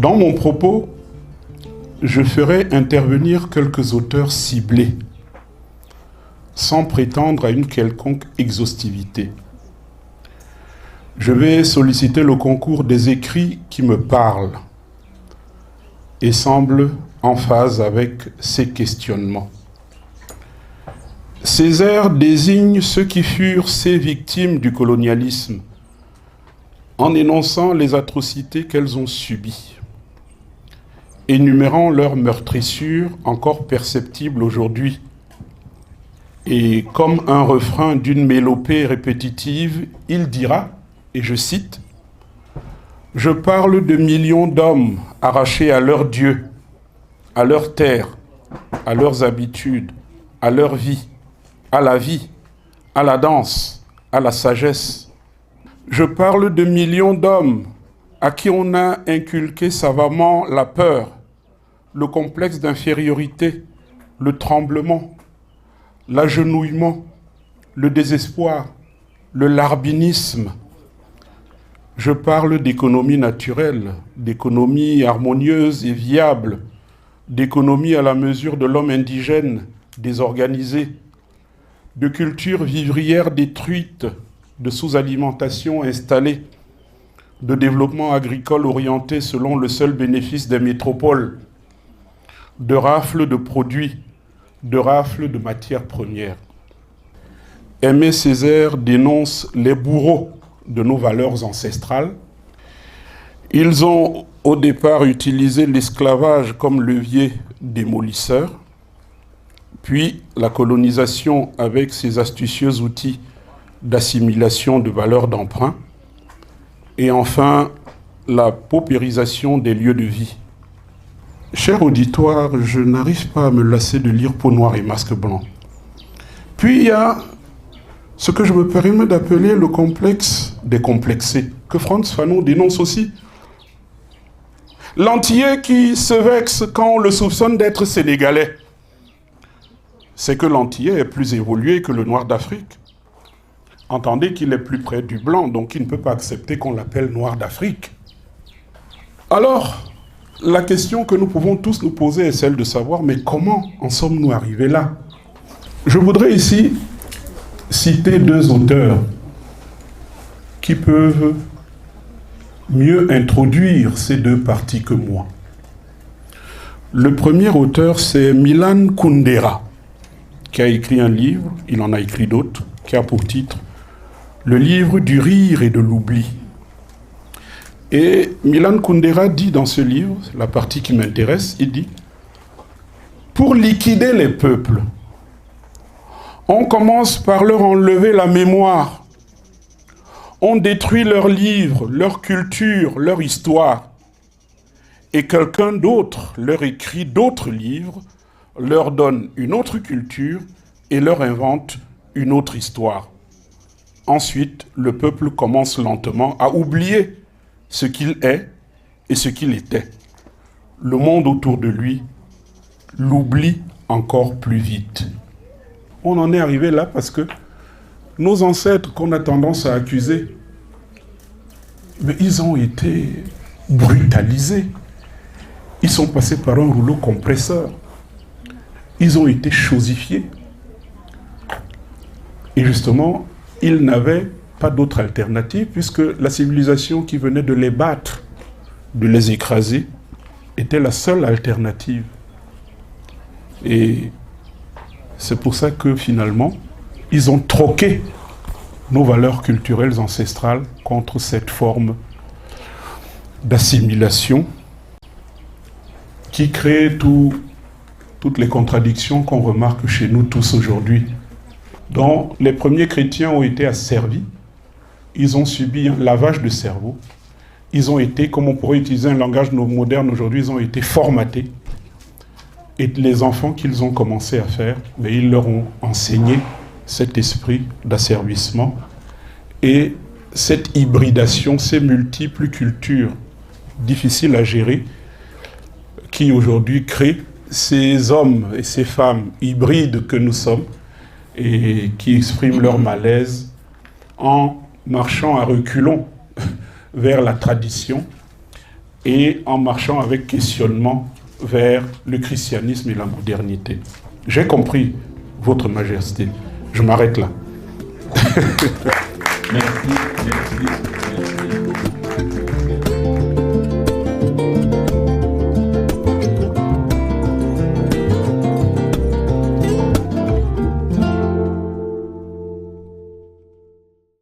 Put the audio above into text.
Dans mon propos, je ferai intervenir quelques auteurs ciblés, sans prétendre à une quelconque exhaustivité. Je vais solliciter le concours des écrits qui me parlent et semblent en phase avec ces questionnements. Ces airs désignent ceux qui furent ces victimes du colonialisme, en énonçant les atrocités qu'elles ont subies, énumérant leurs meurtrissures encore perceptibles aujourd'hui. Et comme un refrain d'une mélopée répétitive, il dira, et je cite, « Je parle de millions d'hommes arrachés à leur Dieu, à leur terre, à leurs habitudes, à leur vie, à la danse, à la sagesse. Je parle de millions d'hommes à qui on a inculqué savamment la peur, le complexe d'infériorité, le tremblement, l'agenouillement, le désespoir, le larbinisme. Je parle d'économie naturelle, d'économie harmonieuse et viable, d'économie à la mesure de l'homme indigène, désorganisé, de culture vivrière détruite, de sous-alimentation installée, de développement agricole orienté selon le seul bénéfice des métropoles, de rafles de produits, de rafles de matières premières. Aimé Césaire dénonce les bourreaux de nos valeurs ancestrales. Ils ont au départ utilisé l'esclavage comme levier démolisseur, puis la colonisation avec ses astucieux outils d'assimilation de valeurs d'emprunt, et enfin la paupérisation des lieux de vie. Cher auditoire, je n'arrive pas à me lasser de lire Peau noire et masque blanc. Puis il y a ce que je me permets d'appeler le complexe des complexés, que Frantz Fanon dénonce aussi. L'Antillais qui se vexe quand on le soupçonne d'être sénégalais, c'est que l'Antillais est plus évolué que le noir d'Afrique. Entendez qu'il est plus près du blanc, donc il ne peut pas accepter qu'on l'appelle noir d'Afrique. Alors, la question que nous pouvons tous nous poser est celle de savoir, mais comment en sommes-nous arrivés là? Je voudrais ici citer deux auteurs qui peuvent mieux introduire ces deux parties que moi. Le premier auteur, c'est Milan Kundera, qui a écrit un livre, il en a écrit d'autres, qui a pour titre « Le livre du rire et de l'oubli ». Et Milan Kundera dit dans ce livre, la partie qui m'intéresse, il dit « Pour liquider les peuples, on commence par leur enlever la mémoire. On détruit leurs livres, leur culture, leur histoire. Et quelqu'un d'autre leur écrit d'autres livres, leur donne une autre culture et leur invente une autre histoire. Ensuite, le peuple commence lentement à oublier ce qu'il est et ce qu'il était. Le monde autour de lui l'oublie encore plus vite. On en est arrivé là parce que nos ancêtres qu'on a tendance à accuser, mais ils ont été brutalisés. Ils sont passés par un rouleau compresseur. Ils ont été chosifiés. Et justement, ils n'avaient pas d'autre alternative puisque la civilisation qui venait de les battre, de les écraser, était la seule alternative. Et c'est pour ça que finalement, ils ont troqué nos valeurs culturelles ancestrales contre cette forme d'assimilation qui crée toutes les contradictions qu'on remarque chez nous tous aujourd'hui. Donc, les premiers chrétiens ont été asservis, ils ont subi un lavage de cerveau, ils ont été, comme on pourrait utiliser un langage moderne aujourd'hui, ils ont été formatés. Et les enfants qu'ils ont commencé à faire, mais ils leur ont enseigné cet esprit d'asservissement et cette hybridation, ces multiples cultures difficiles à gérer qui aujourd'hui créent ces hommes et ces femmes hybrides que nous sommes et qui expriment leur malaise en marchant à reculons vers la tradition et en marchant avec questionnement vers le christianisme et la modernité. J'ai compris, Votre Majesté. Je m'arrête là. Merci, merci, merci.